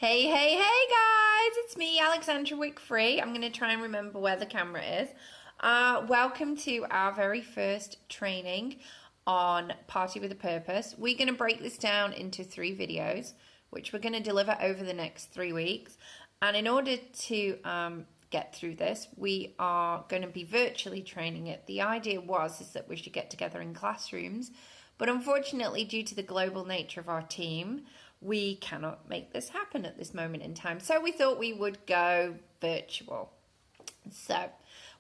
Hey, hey, hey guys, it's me, Alexandra Wickfree. I'm going to try and remember where the camera is. Welcome to our very first training on Party with a Purpose. We're going to break this down into 3 videos, which we're going to deliver over the next 3 weeks. And in order to get through this, we are going to be virtually training it. The idea is that we should get together in classrooms, but unfortunately, due to the global nature of our team, we cannot make this happen at this moment in time. So we thought we would go virtual. So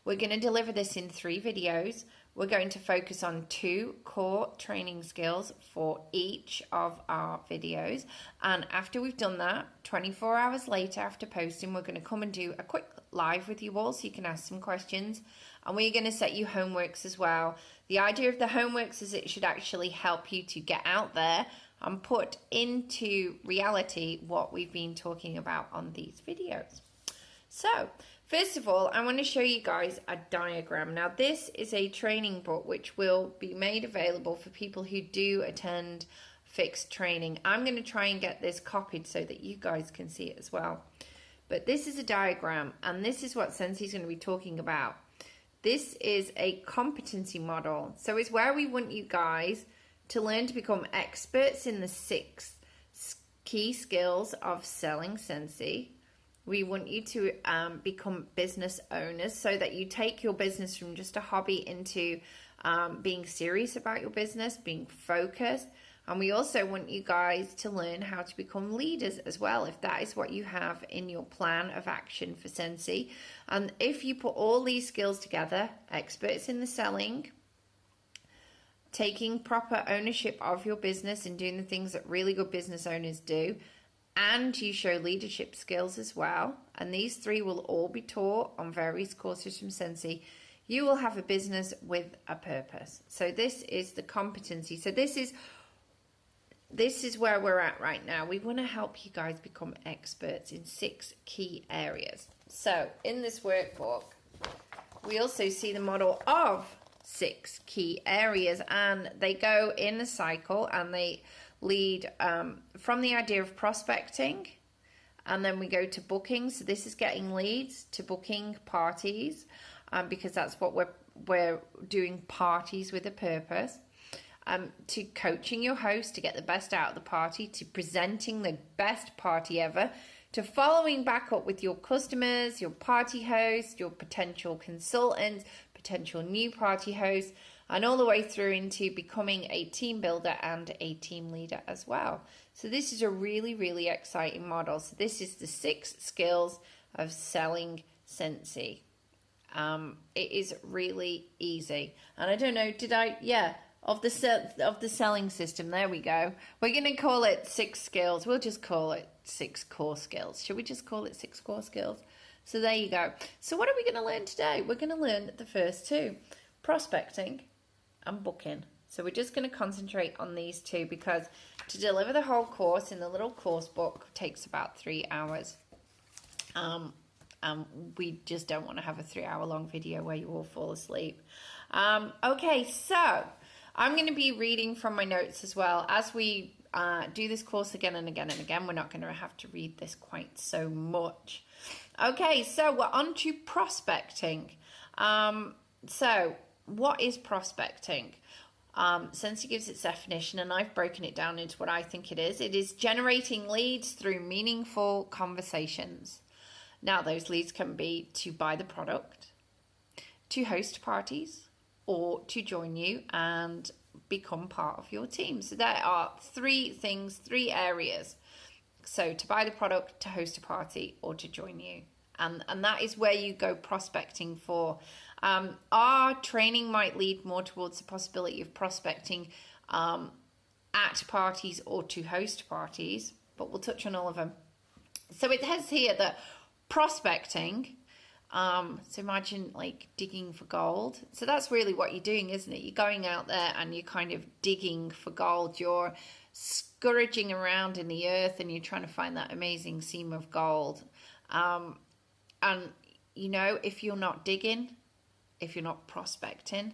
we're going to deliver this in 3 videos. We're going to focus on 2 core training skills for each of our videos. And after we've done that, 24 hours later after posting, we're going to come and do a quick live with you all so you can ask some questions. And we're going to set you homeworks as well. The idea of the homeworks is it should actually help you to get out there and put into reality what we've been talking about on these videos. So, first of all, I want to show you guys a diagram. Now, this is a training book which will be made available for people who do attend fixed training. I'm going to try and get this copied so that you guys can see it as well. But this is a diagram, and this is what Scentsy is going to be talking about. This is a competency model. So it's where we want you guys to learn to become experts in the 6 key skills of selling Scentsy. We want you to become business owners so that you take your business from just a hobby into being serious about your business, being focused. And we also want you guys to learn how to become leaders as well, if that is what you have in your plan of action for Scentsy. And if you put all these skills together, experts in the selling, taking proper ownership of your business and doing the things that really good business owners do, and you show leadership skills as well, and these 3 will all be taught on various courses from Scentsy, you will have a business with a purpose. So this is the competency. So this is where we're at right now. We want to help you guys become experts in 6 key areas. So in this workbook, we also see the model of 6 key areas, and they go in a cycle, and they lead from the idea of prospecting, and then we go to booking. So this is getting leads, to booking parties, because that's what we're doing, parties with a purpose, to coaching your host to get the best out of the party, to presenting the best party ever, to following back up with your customers, your party host, your potential consultants, potential new party hosts, and all the way through into becoming a team builder and a team leader as well. So this is a really, really exciting model. So this is the 6 skills of selling Scentsy. It is really easy. And I don't know, of the selling system, there we go. We're going to call it 6 skills. We'll just call it 6 core skills. Should we just call it 6 core skills? So there you go. So what are we going to learn today? We're going to learn the first 2, prospecting and booking. So we're just going to concentrate on these 2 because to deliver the whole course in the little course book takes about 3 hours. We just don't want to have a 3-hour long video where you all fall asleep. Okay, so I'm going to be reading from my notes as well. As we do this course again and again and again, we're not going to have to read this quite so much. Okay, so we're on to prospecting. So what is prospecting? Scentsy gives its definition, and I've broken it down into what I think it is. It is generating leads through meaningful conversations. Now, those leads can be to buy the product, to host parties, or to join you and become part of your team. So there are 3 things, 3 areas. So to buy the product, to host a party, or to join you. And that is where you go prospecting for. Our training might lead more towards the possibility of prospecting at parties or to host parties, but we'll touch on all of them. So it says here that prospecting, so imagine like digging for gold. So that's really what you're doing, isn't it? You're going out there and you're kind of digging for gold. You're scourging around in the earth and you're trying to find that amazing seam of gold. And, you know, if you're not digging, if you're not prospecting,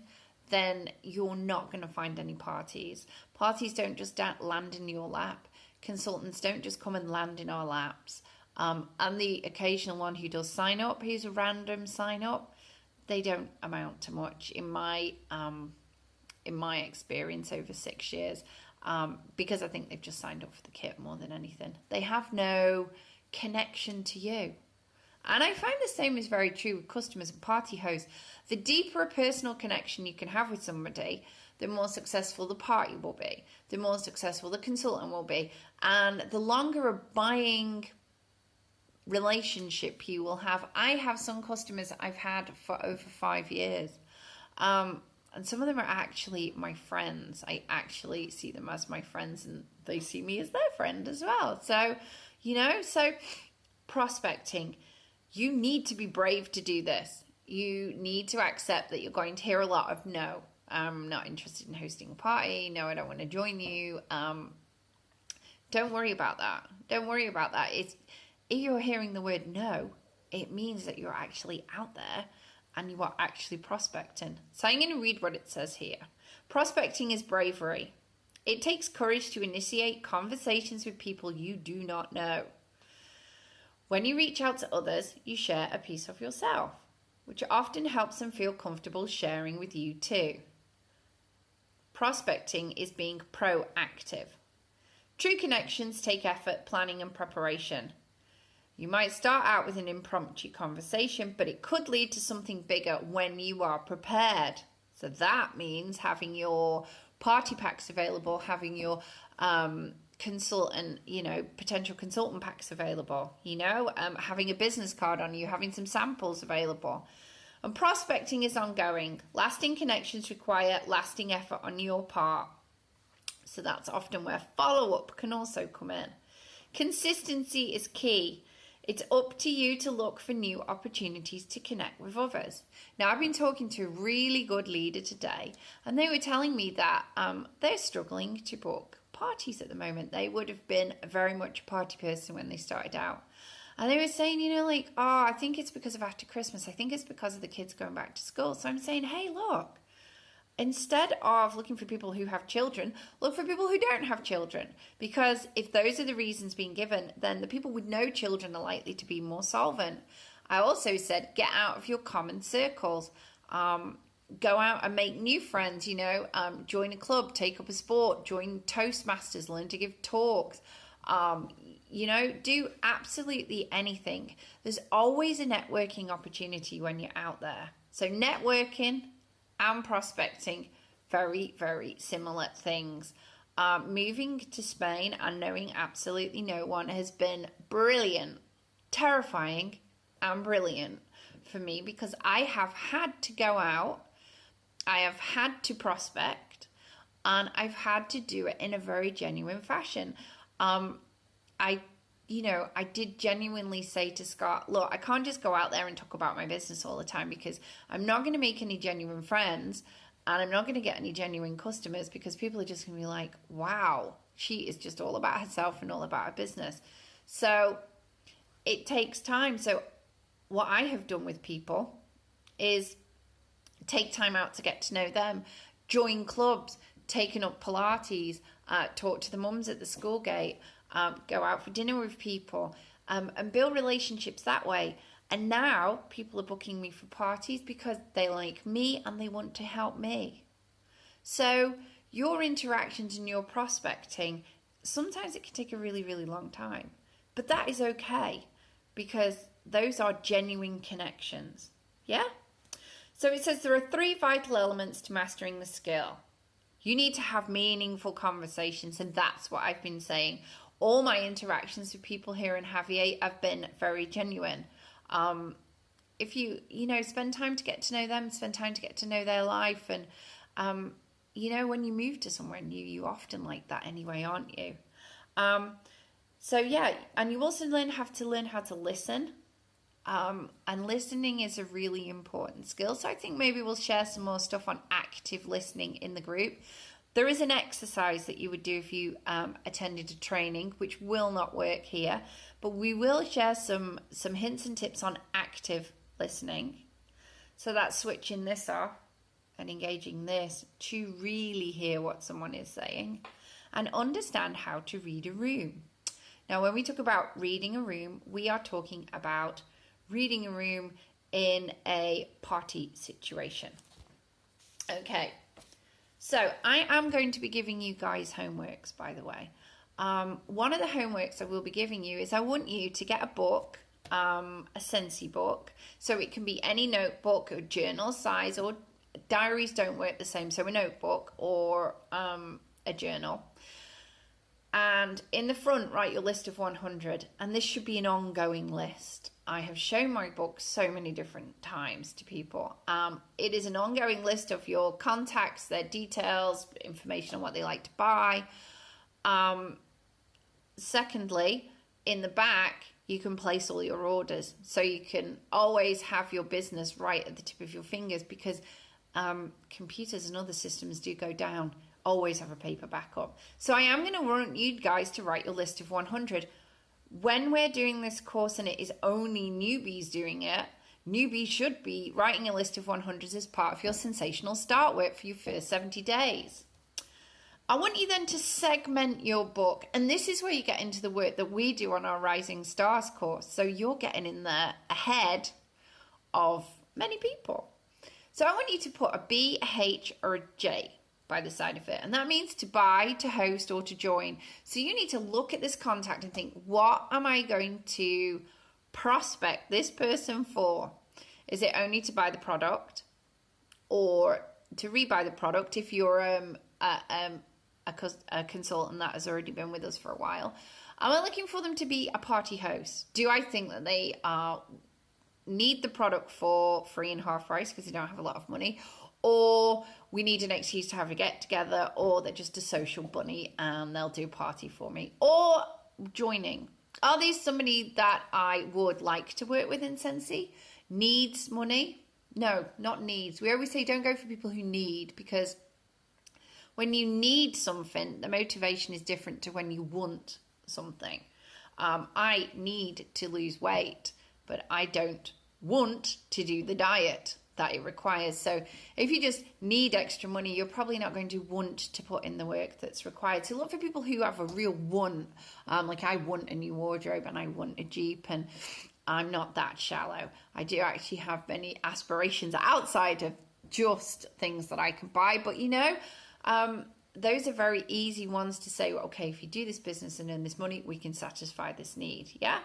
then you're not going to find any parties. Parties don't just land in your lap. consultants don't just come and land in our laps. And the occasional one who does sign up, who's a random sign up, they don't amount to much in my experience over 6 years, because I think they've just signed up for the kit more than anything. They have no connection to you. And I find the same is very true with customers and party hosts. The deeper a personal connection you can have with somebody, the more successful the party will be, the more successful the consultant will be, and the longer a buying relationship you will have. I have some customers I've had for over 5 years, and some of them are actually my friends. I actually see them as my friends, and they see me as their friend as well. So, so prospecting, you need to be brave to do this. You need to accept that you're going to hear a lot of no. I'm not interested in hosting a party. No, I don't want to join you. Don't worry about that. Don't worry about that. If you're hearing the word no, it means that you're actually out there and you are actually prospecting. So I'm going to read what it says here. Prospecting is bravery. It takes courage to initiate conversations with people you do not know. When you reach out to others, you share a piece of yourself, which often helps them feel comfortable sharing with you too. Prospecting is being proactive. True connections take effort, planning, and preparation. You might start out with an impromptu conversation, but it could lead to something bigger when you are prepared. So that means having your party packs available, having your consultant, potential consultant packs available, having a business card on you, having some samples available. And prospecting is ongoing. Lasting connections require lasting effort on your part. So that's often where follow-up can also come in. Consistency is key. It's up to you to look for new opportunities to connect with others. Now, I've been talking to a really good leader today, and they were telling me that they're struggling to book parties at the moment. They would have been very much a party person when they started out. And they were saying, I think it's because of after Christmas. I think it's because of the kids going back to school. So I'm saying, hey, look, instead of looking for people who have children, look for people who don't have children. Because if those are the reasons being given, then the people with no children are likely to be more solvent. I also said, get out of your common circles. Go out and make new friends, join a club, take up a sport, join Toastmasters, learn to give talks. Do absolutely anything. There's always a networking opportunity when you're out there. So networking and prospecting, very, very similar things. Moving to Spain and knowing absolutely no one has been brilliant, terrifying and brilliant for me, because I have had to go out, I have had to prospect, and I've had to do it in a very genuine fashion. I did genuinely say to Scott, look, I can't just go out there and talk about my business all the time, because I'm not going to make any genuine friends and I'm not going to get any genuine customers, because people are just going to be like, wow, she is just all about herself and all about her business. So it takes time. So what I have done with people is take time out to get to know them, join clubs, taken up Pilates, talk to the mums at the school gate, go out for dinner with people, and build relationships that way. And now people are booking me for parties because they like me and they want to help me. So your interactions and your prospecting, sometimes it can take a really, really long time. But that is okay, because those are genuine connections. Yeah? So it says there are 3 vital elements to mastering the skill. You need to have meaningful conversations, and that's what I've been saying. All my interactions with people here in Javier have been very genuine. If you spend time to get to know them, spend time to get to know their life, and when you move to somewhere new, you often like that anyway, aren't you? So yeah, and you also have to learn how to listen. And listening is a really important skill. So I think maybe we'll share some more stuff on active listening in the group. There is an exercise that you would do if you attended a training, which will not work here, but we will share some hints and tips on active listening. So that's switching this off and engaging this to really hear what someone is saying. and understand how to read a room. Now, when we talk about reading a room, we are talking about reading a room in a party situation. Okay, so I am going to be giving you guys homeworks, by the way. One of the homeworks I will be giving you is I want you to get a book, a Scentsy book. So it can be any notebook or journal size, or diaries don't work the same. So a notebook or a journal. And in the front, write your list of 100. And this should be an ongoing list. I have shown my book so many different times to people. It is an ongoing list of your contacts, their details, information on what they like to buy. Secondly, in the back, you can place all your orders. So you can always have your business right at the tip of your fingers, because computers and other systems do go down. Always have a paper backup. So I am going to want you guys to write your list of 100. When we're doing this course and it is only newbies doing it, newbies should be writing a list of 100s as part of your sensational start work for your first 70 days. I want you then to segment your book. And this is where you get into the work that we do on our Rising Stars course. So you're getting in there ahead of many people. So I want you to put a B, a H, or a J by the side of it. And that means to buy, to host, or to join. So you need to look at this contact and think, what am I going to prospect this person for? Is it only to buy the product, or to rebuy the product if you're a consultant that has already been with us for a while? Am I looking for them to be a party host? Do I think that they need the product for free and half price because they don't have a lot of money? Or we need an excuse to have a get together, or they're just a social bunny and they'll do a party for me? Or joining. Are these somebody that I would like to work with in Scentsy? Needs money? No, not needs. We always say don't go for people who need, because when you need something, the motivation is different to when you want something. I need to lose weight, but I don't want to do the diet that it requires. So if you just need extra money, you're probably not going to want to put in the work that's required. So look for people who have a real want. Like I want a new wardrobe and I want a Jeep, and I'm not that shallow. I do actually have many aspirations outside of just things that I can buy. But you know, those are very easy ones to say, well, okay, if you do this business and earn this money, we can satisfy this need. Yeah.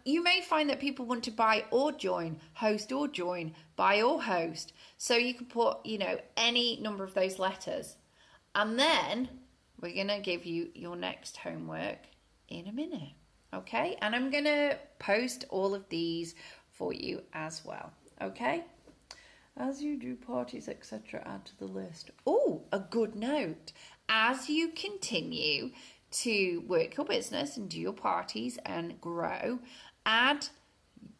You may find that people want to buy or join, host or join, buy or host. So you can put, you know, any number of those letters. And then we're going to give you your next homework in a minute. Okay. And I'm going to post all of these for you as well. Okay. As you do parties, etc., add to the list. Oh, a good note. As you continue to work your business and do your parties and grow, add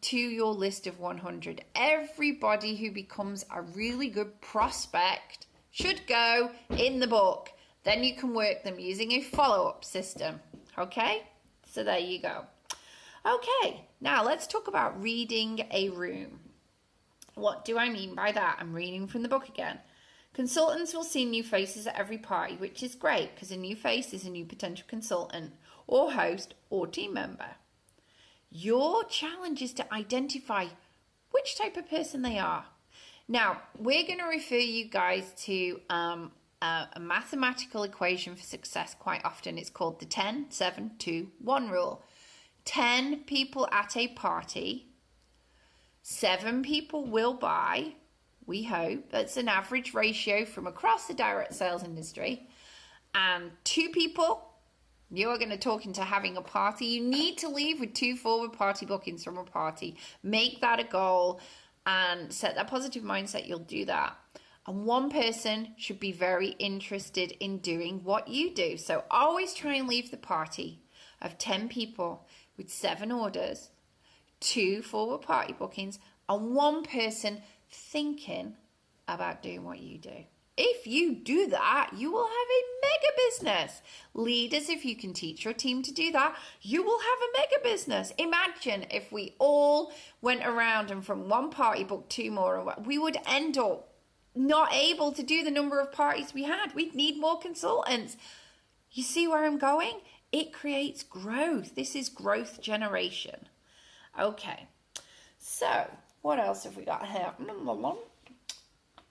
to your list of 100. Everybody who becomes a really good prospect should go in the book. Then you can work them using a follow-up system. Okay? So there you go. Okay, now let's talk about reading a room. What do I mean by that? I'm reading from the book again. Consultants will see new faces at every party, which is great because a new face is a new potential consultant or host or team member. Your challenge is to identify which type of person they are. Now, we're going to refer you guys to a mathematical equation for success quite often. It's called the 10-7-2-1 rule. 10 people at a party, 7 people will buy. We hope that's an average ratio from across the direct sales industry. And 2 people, you're going to talk into having a party. You need to leave with 2 forward party bookings from a party. Make that a goal and set that positive mindset. You'll do that. And 1 person should be very interested in doing what you do. So always try and leave the party of 10 people with 7 orders, 2 forward party bookings, and 1 person thinking about doing what you do. If you do that, you will have a mega business. Leaders, if you can teach your team to do that, you will have a mega business. Imagine if we all went around and from 1 party booked 2 more, we would end up not able to do the number of parties we had. We'd need more consultants. You see where I'm going? It creates growth. This is growth generation. Okay, so what else have we got here?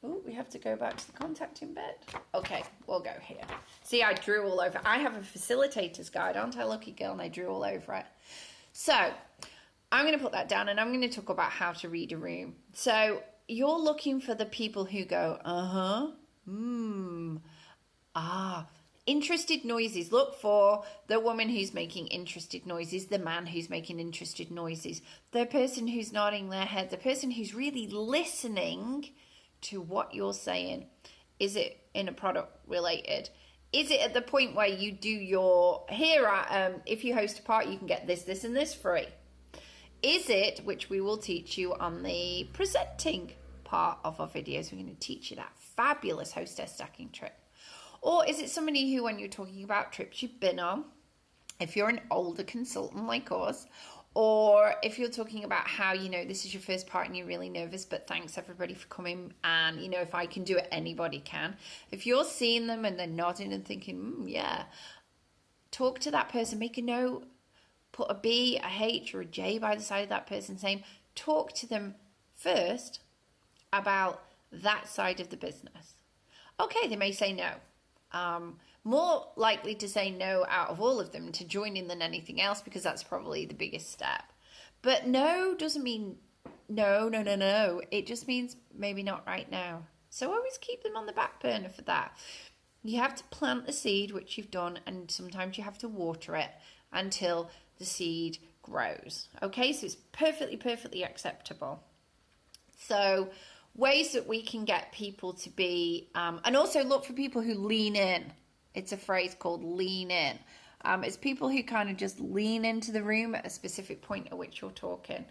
Oh, we have to go back to the contacting bit. Okay, we'll go here. See, I drew all over. I have a facilitator's guide, aren't I, lucky girl? And I drew all over it. So I'm going to put that down, and I'm going to talk about how to read a room. So you're looking for the people who go, interested noises. Look for the woman who's making interested noises, the man who's making interested noises, the person who's nodding their head, the person who's really listening to what you're saying. Is it in a product related? Is it at the point where you do your, if you host a party, you can get this, this, and this free? Is it, which we will teach you on the presenting part of our videos, we're going to teach you that fabulous hostess stacking trick. Or is it somebody who, when you're talking about trips you've been on, if you're an older consultant like us, or if you're talking about how, this is your first part and you're really nervous, but thanks everybody for coming, and, if I can do it, anybody can. If you're seeing them and they're nodding and thinking, yeah, talk to that person, make a note, put a B, a H, or a J by the side of that person's name. Talk to them first about that side of the business. Okay, they may say no. More likely to say no out of all of them to join in than anything else, because that's probably the biggest step. But no doesn't mean no. It just means maybe not right now. So always keep them on the back burner for that. You have to plant the seed, which you've done, and sometimes you have to water it until the seed grows. Okay, so it's perfectly acceptable. So ways that we can get people to be, and also look for people who lean in. It's a phrase called lean in. It's people who kind of just lean into the room at a specific point at which you're talking.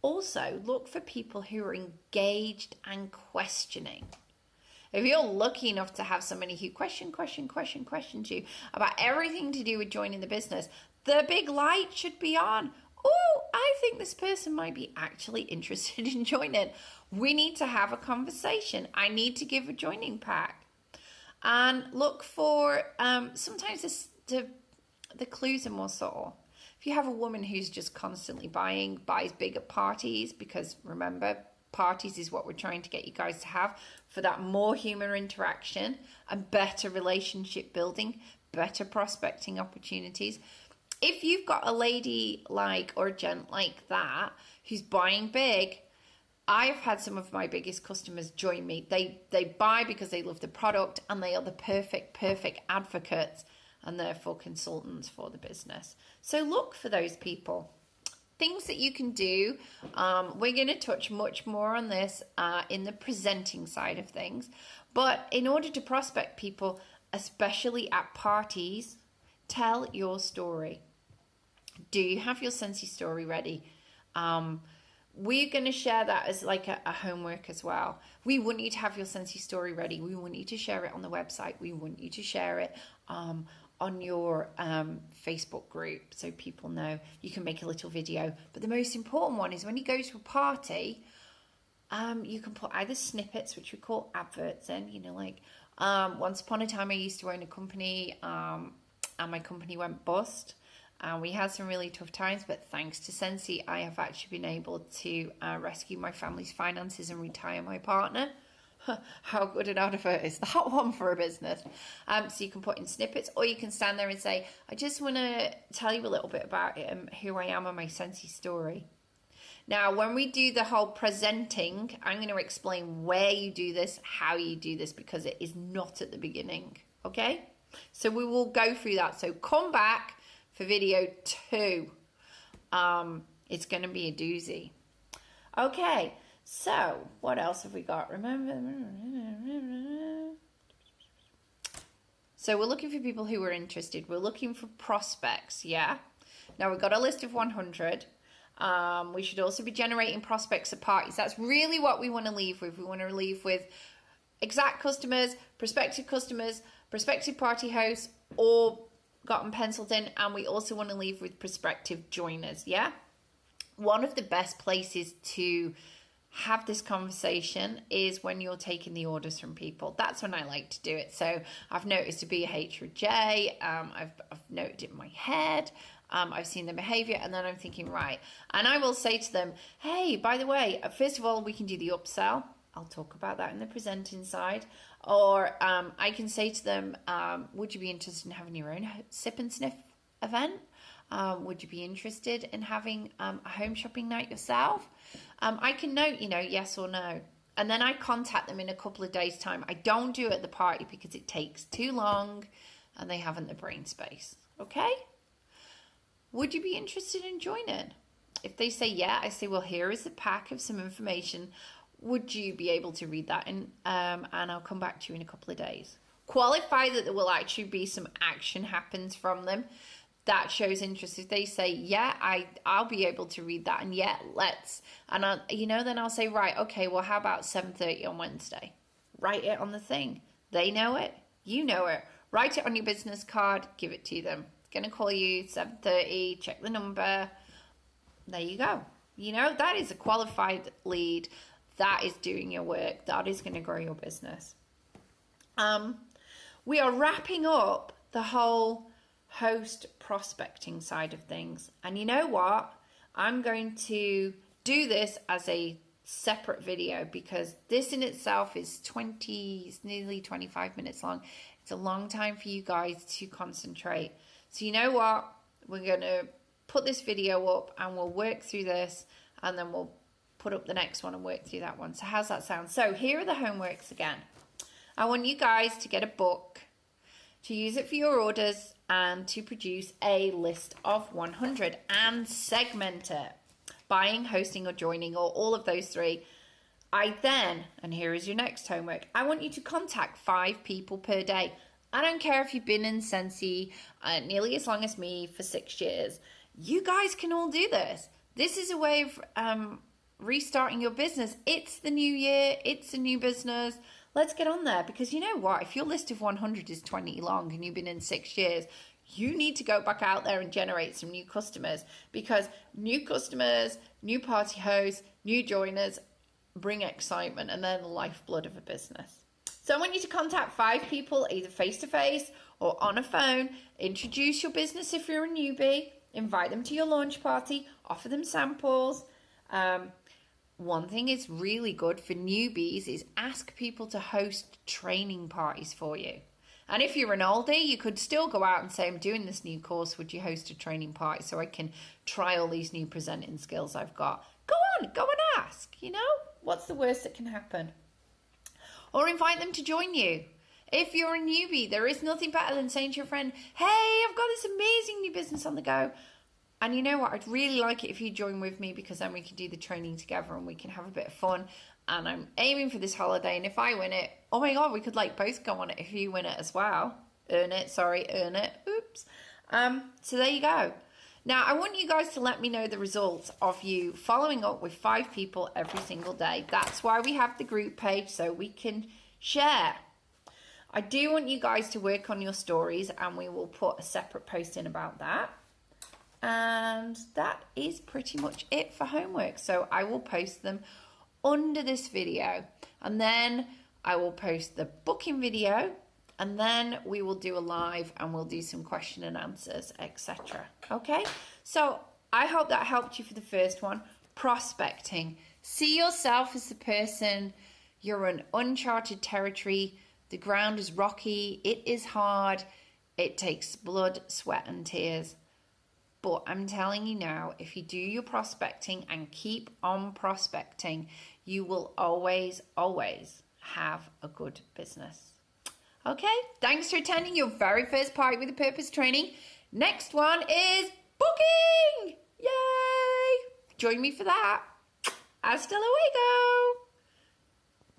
Also, look for people who are engaged and questioning. If you're lucky enough to have somebody who questions you about everything to do with joining the business, the big light should be on. Oh, I think this person might be actually interested in joining. We need to have a conversation. I need to give a joining pack. And look for, sometimes the clues are more subtle. If you have a woman who's just constantly buys big at parties, because remember, parties is what we're trying to get you guys to have for that more human interaction and better relationship building, better prospecting opportunities. If you've got a lady or a gent like that who's buying big, I've had some of my biggest customers join me. They buy because they love the product, and they are the perfect advocates and therefore consultants for the business. So look for those people. Things that you can do. We're going to touch much more on this in the presenting side of things. But in order to prospect people, especially at parties, tell your story. Do you have your Scentsy story ready? We're going to share that as like a homework as well. We want you to have your Scentsy story ready. We want you to share it on the website. We want you to share it on your Facebook group so people know. You can make a little video. But the most important one is when you go to a party, you can put either snippets, which we call adverts in, once upon a time I used to own a company and my company went bust. We had some really tough times, but thanks to Scentsy, I have actually been able to rescue my family's finances and retire my partner. How good and out of it is that one for a business? So you can put in snippets, or you can stand there and say, I just want to tell you a little bit about it and who I am and my Scentsy story. Now, when we do the whole presenting, I'm going to explain where you do this, how you do this, because it is not at the beginning, okay? So we will go through that. So come back for video 2. It's going to be a doozy. Okay, so what else have we got? So we're looking for people who are interested. We're looking for prospects, yeah? Now we've got a list of 100. We should also be generating prospects at parties. That's really what we want to leave with. We want to leave with exact customers, prospective party hosts, or got them penciled in, and we also want to leave with prospective joiners, yeah? One of the best places to have this conversation is when you're taking the orders from people. That's when I like to do it. So I've noticed a BH or J, I've noted it in my head, I've seen the behavior, and then I'm thinking, right. And I will say to them, hey, by the way, first of all, we can do the upsell. I'll talk about that in the presenting side. Or I can say to them, would you be interested in having your own sip and sniff event? Would you be interested in having a home shopping night yourself? I can note, yes or no. And then I contact them in a couple of days' time. I don't do it at the party because it takes too long and they haven't the brain space. Okay? Would you be interested in joining? If they say yeah, I say, well, here is a pack of some information. Would you be able to read that? And I'll come back to you in a couple of days. Qualify that there will actually be some action happens from them. That shows interest. If they say, yeah, I'll be able to read that, and yeah, let's. And then I'll say, right, okay, well, how about 7:30 on Wednesday? Write it on the thing. They know it. You know it. Write it on your business card. Give it to them. Going to call you 7:30. Check the number. There you go. That is a qualified lead. That is doing your work. That is going to grow your business. We are wrapping up the whole host prospecting side of things. And you know what? I'm going to do this as a separate video because this in itself is nearly 25 minutes long. It's a long time for you guys to concentrate. So you know what? We're going to put this video up and we'll work through this, and then we'll put up the next one and work through that one. So how's that sound? So here are the homeworks again. I want you guys to get a book, to use it for your orders, and to produce a list of 100 and segment it. Buying, hosting, or joining, or all of those three. And here is your next homework. I want you to contact 5 people per day. I don't care if you've been in Scentsy nearly as long as me for 6 years. You guys can all do this. This is a way of restarting your business. It's the new year. It's a new business. Let's get on there, because you know what? If your list of 100 is 20 long and you've been in 6 years, you need to go back out there and generate some new customers, because new customers, new party hosts, new joiners bring excitement, and they're the lifeblood of a business. So I want you to contact 5 people, either face-to-face or on a phone. Introduce your business if you're a newbie. Invite them to your launch party. Offer them samples. One thing is really good for newbies is ask people to host training parties for you. And if you're an oldie, you could still go out and say, I'm doing this new course. Would you host a training party so I can try all these new presenting skills I've got? Go on, go and ask. What's the worst that can happen? Or invite them to join you. If you're a newbie, there is nothing better than saying to your friend, hey, I've got this amazing new business on the go. And you know what? I'd really like it if you join with me, because then we can do the training together and we can have a bit of fun. And I'm aiming for this holiday. And if I win it, oh my God, we could both go on it if you win it as well. Earn it. Oops. So there you go. Now, I want you guys to let me know the results of you following up with 5 people every single day. That's why we have the group page, so we can share. I do want you guys to work on your stories, and we will put a separate post in about that. And that is pretty much it for homework. So I will post them under this video, and then I will post the booking video, and then we will do a live and we'll do some question and answers, etc. Okay, so I hope that helped you for the first one. Prospecting. See yourself as the person. You're in uncharted territory. The ground is rocky. It is hard. It takes blood, sweat, and tears. But I'm telling you now, if you do your prospecting and keep on prospecting, you will always, always have a good business. Okay, thanks for attending your very first Party with a Purpose training. Next one is booking! Yay! Join me for that. Hasta luego!